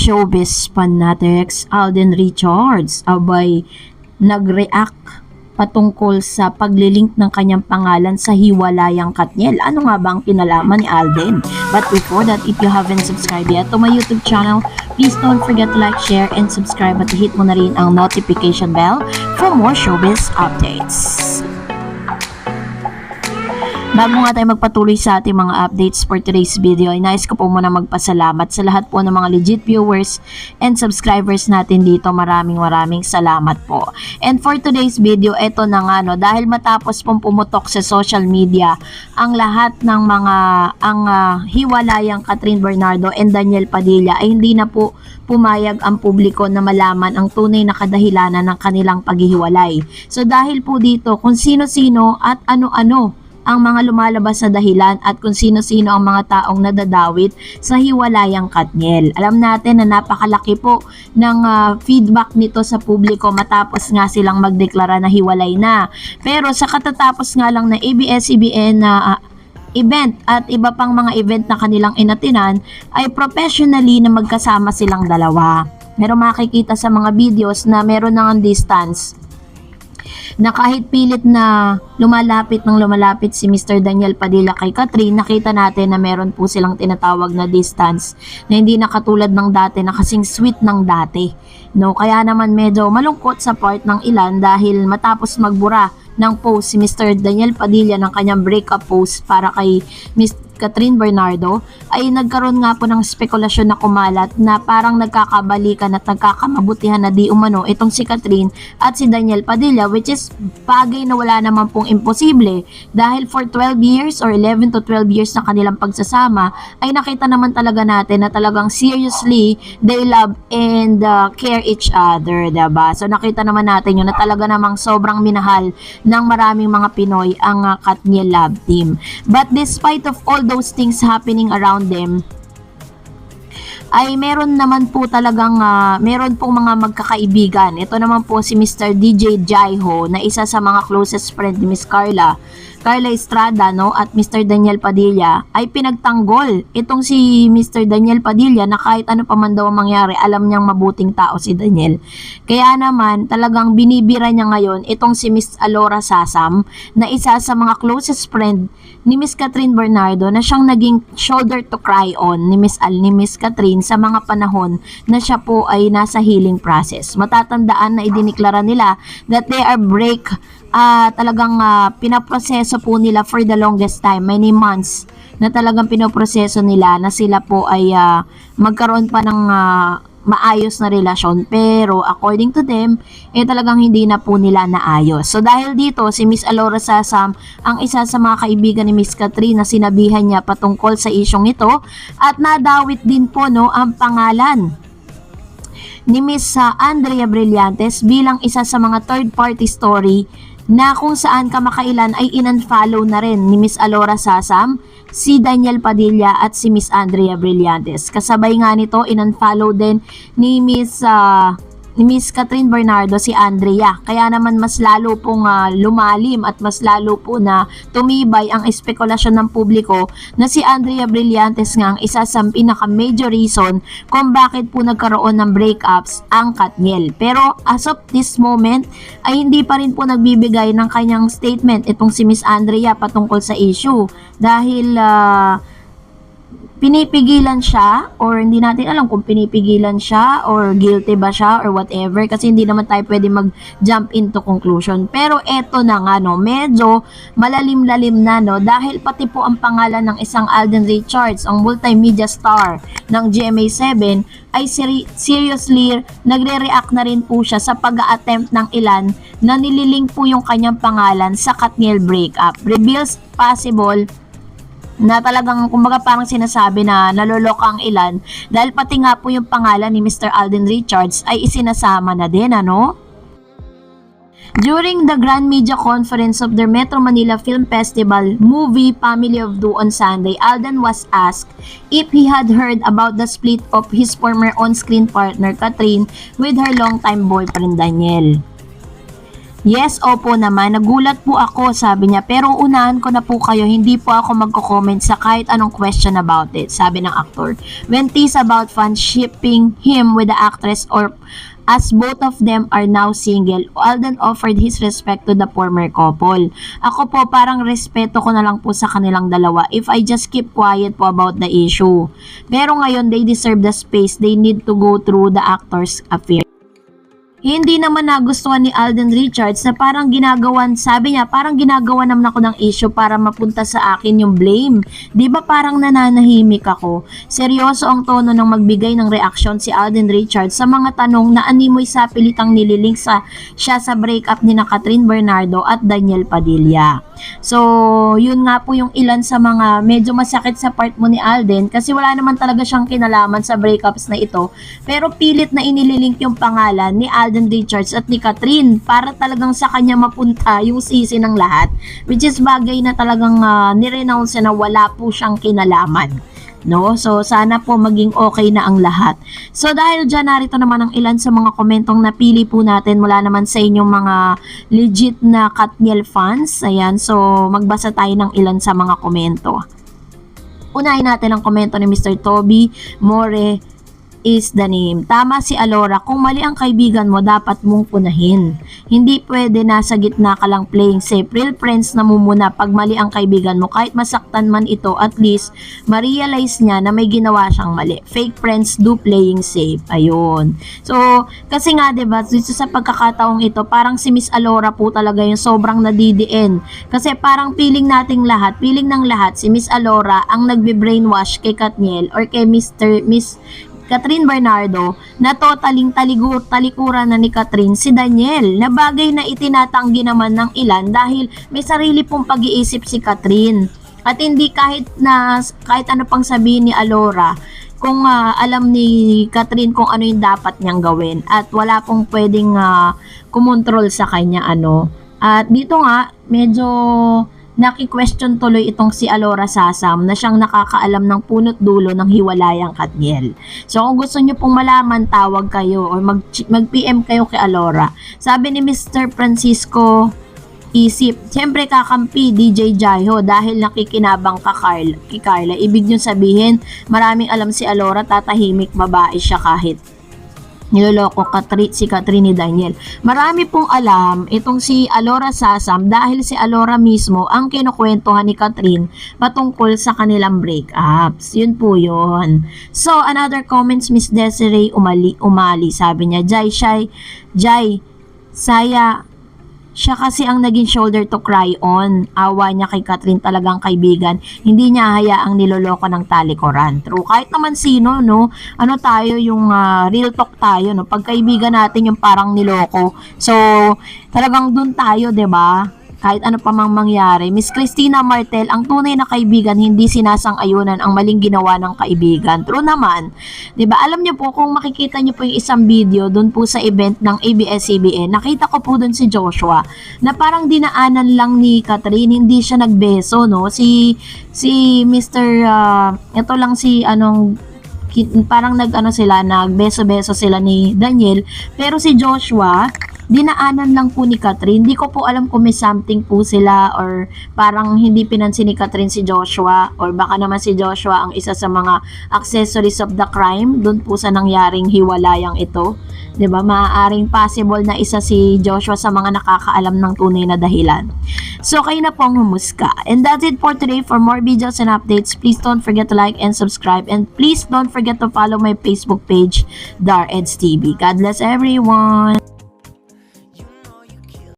showbiz fanatics, Alden Richards, abay, nag-react patungkol sa paglilink ng kanyang pangalan sa hiwalayang Katniel. Ano nga ba ang kinalaman ni Alden? But before that, if you haven't subscribed yet to my YouTube channel, please don't forget to like, share, and subscribe at hit mo na rin ang notification bell for more showbiz updates. Bago nga tayo magpatuloy sa ating mga updates for today's video, ay nais ko po muna magpasalamat sa lahat po ng mga legit viewers and subscribers natin dito. Maraming salamat po. And for today's video, eto na nga no, dahil matapos pong pumutok sa social media ang lahat ng mga hiwalayang Catherine Bernardo and Daniel Padilla, ay hindi na po pumayag ang publiko na malaman ang tunay na kadahilanan ng kanilang paghihiwalay. So dahil po dito, kung sino-sino at ano-ano ang mga lumalabas na dahilan at kung sino-sino ang mga taong nadadawit sa hiwalayang Katniel. Alam natin na napakalaki po ng feedback nito sa publiko matapos nga silang magdeklara na hiwalay na. Pero sa katatapos nga lang na ABS-CBN na event at iba pang mga event na kanilang inatinan, ay professionally na magkasama silang dalawa. Meron makikita sa mga videos na meron nang distance na kahit pilit na lumalapit si Mr. Daniel Padilla kay Catherine, nakita natin na meron po silang tinatawag na distance na hindi na katulad ng dati, na kasing sweet ng dati. No, kaya naman medyo malungkot sa part ng ilan dahil matapos magbura ng post si Mr. Daniel Padilla ng kanyang breakup post para kay Miss Catherine Bernardo, ay nagkaroon nga po ng spekulasyon na kumalat na parang nagkakabalikan at nagkakamabutihan na di umano itong si Catherine at si Daniel Padilla, which is bagay na wala naman pong imposible dahil for 12 years or 11 to 12 years na kanilang pagsasama ay nakita naman talaga natin na talagang seriously they love and care each other, diba? So nakita naman natin yun na talaga namang sobrang minahal ng maraming mga Pinoy ang Katniel love team. But despite of all those things happening around them, ay meron naman po talagang meron pong mga magkakaibigan. Ito naman po si Mr. DJ Jaiho na isa sa mga closest friend ni Miss Carla Estrada, no, at Mr. Daniel Padilla, ay pinagtanggol itong si Mr. Daniel Padilla na kahit ano pa man daw ang mangyari, alam niyang mabuting tao si Daniel. Kaya naman talagang binibira niya ngayon itong si Miss Alora Sasam na isa sa mga closest friend ni Miss Catherine Bernardo na siyang naging shoulder to cry on ni Miss Catherine sa mga panahon na siya po ay nasa healing process. Matatandaan na idiniklara nila that they are talagang pinaproseso po nila for the longest time, many months na talagang pinoproseso nila na sila po ay magkaroon pa ng maayos na relasyon, pero according to them, talagang hindi na po nila naayos. So dahil dito, si Miss Alora Sasam ang isa sa mga kaibigan ni Miss Catherine na sinabihan niya patungkol sa isyong ito at nadawit din po no ang pangalan ni Miss Andrea Brillantes bilang isa sa mga third party story na kung saan kamakailan ay in-unfollow na rin ni Miss Alora Sasam, si Daniel Padilla at si Miss Andrea Brillantes. Kasabay nga nito, in-unfollow din ni Miss Catherine Bernardo si Andrea. Kaya naman mas lalo pong lumalim at mas lalo po na tumibay ang espekulasyon ng publiko na si Andrea Brillantes nga ang isa sa pinaka-major reason kung bakit po nagkaroon ng breakups ang Katniel. Pero as of this moment ay hindi pa rin po nagbibigay ng kanyang statement itong si Miss Andrea patungkol sa issue dahil pinipigilan siya or hindi natin alam kung pinipigilan siya or guilty ba siya or whatever kasi hindi naman tayo pwede mag-jump into conclusion. Pero eto na nga no, medyo malalim-lalim na no dahil pati po ang pangalan ng isang Alden Richards, ang multimedia star ng GMA7 ay seriously nagre-react na rin po siya sa pag-a-attempt ng ilan na nililink po yung kanyang pangalan sa Katniel breakup. Reveals possible na talagang kumbaga parang sinasabi na naloloko ang ilan dahil pati nga po yung pangalan ni Mr. Alden Richards ay isinasama na din, ano? During the Grand Media Conference of the Metro Manila Film Festival movie Family of Two on Sunday, Alden was asked if he had heard about the split of his former on-screen partner Catherine with her longtime boyfriend Daniel. Yes, opo naman. Nagulat po ako, sabi niya. Pero unahan ko na po kayo, hindi po ako magko-comment sa kahit anong question about it, sabi ng aktor. When teased about fans shipping him with the actress or as both of them are now single, Alden offered his respect to the former couple. Ako po, parang respeto ko na lang po sa kanilang dalawa if I just keep quiet po about the issue. Pero ngayon, they deserve the space they need to go through the actor's affair. Hindi naman nagustuhan ni Alden Richards na parang ginagawan, sabi niya, parang ginagawa naman ako ng issue para mapunta sa akin yung blame. Di ba parang nananahimik ako? Seryoso ang tono ng magbigay ng reaksyon si Alden Richards sa mga tanong na animoy sa pilitang nililink siya sa breakup ni na Catherine Bernardo at Daniel Padilla. So, yun nga po yung ilan sa mga medyo masakit sa part mo ni Alden kasi wala naman talaga siyang kinalaman sa breakups na ito. Pero pilit na inililink yung pangalan ni Alden Richards at ni Catherine para talagang sa kanya mapunta yung sisi ng lahat. Which is bagay na talagang nirenounce na wala po siyang kinalaman. No? So, sana po maging okay na ang lahat. So, dahil dyan, narito naman ang ilan sa mga komentong napili po natin mula naman sa inyong mga legit na Katniel fans. Ayan, so magbasa tayo ng ilan sa mga komento. Unahin natin ang komento ni Mr. Toby More is the name. Tama si Alora, kung mali ang kaibigan mo, dapat mong punahin. Hindi pwede nasa gitna ka lang playing safe. Real friends na mumuna pag mali ang kaibigan mo. Kahit masaktan man ito, at least ma-realize niya na may ginawa siyang mali. Fake friends do playing safe. Ayun. So, kasi nga diba, dito sa pagkakataong ito, parang si Miss Alora po talaga yung sobrang nadidiin. Kasi parang feeling ng lahat, si Miss Alora ang nagbe-brainwash kay Katniel or kay Miss Catherine Bernardo na totaling talikuran na ni Catherine si Daniel na bagay na itinatanggi naman ng ilan dahil may sarili pong pag-iisip si Catherine. At hindi kahit ano pang sabihin ni Alora kung alam ni Catherine kung ano yung dapat niyang gawin at wala pong pwedeng kumontrol sa kanya At dito nga medyo naki-question tuloy itong si Alora Sasam na siyang nakakaalam ng punot dulo ng hiwalayang Katniel. So kung gusto niyo pong malaman, tawag kayo or mag-PM kayo kay Alora. Sabi ni Mr. Francisco Isip, siyempre kakampi DJ Jaiho dahil nakikinabang kay Carla. Ibig nyo sabihin, maraming alam si Alora, tatahimik, babae siya kahit niloloko si Catherine ni Daniel. Marami pong alam itong si Alora Sasam dahil si Alora mismo ang kinukwentuhan ni Catherine patungkol sa kanilang breakups. Yun po yun. So, another comments, Miss Desiree Umali. Sabi niya, Saya, siya kasi ang naging shoulder to cry on. Awa niya kay Catherine, talagang kaibigan. Hindi niya hayaang niloloko ng talikuran. True. Kahit naman sino, no? Ano tayo, yung real talk tayo, no? Pagkaibigan natin yung parang niloko. So, talagang dun tayo, 'di ba? Kahit ano pa mang mangyari. Miss Christina Martel, ang tunay na kaibigan, hindi sinasang-ayunan ang maling ginawa ng kaibigan. True naman. 'Di ba? Alam niyo po, kung makikita niyo po yung isang video doon po sa event ng ABS-CBN, nakita ko po doon si Joshua na parang dinaanan lang ni Catherine, hindi siya nagbeso, no? Si Mr. Ito lang si parang nagbeso-beso sila ni Daniel, pero si Joshua dinaanan lang po ni Catherine. Hindi ko po alam kung may something po sila or parang hindi pinansin ni Catherine si Joshua or baka naman si Joshua ang isa sa mga accessories of the crime dun po sa nangyaring hiwalayang ito. 'Di ba? Maaaring possible na isa si Joshua sa mga nakakaalam ng tunay na dahilan. So, kayo na po ang humusga. And that's it for today. For more videos and updates, please don't forget to like and subscribe. And please don't forget to follow my Facebook page, Dar Eds TV. God bless everyone!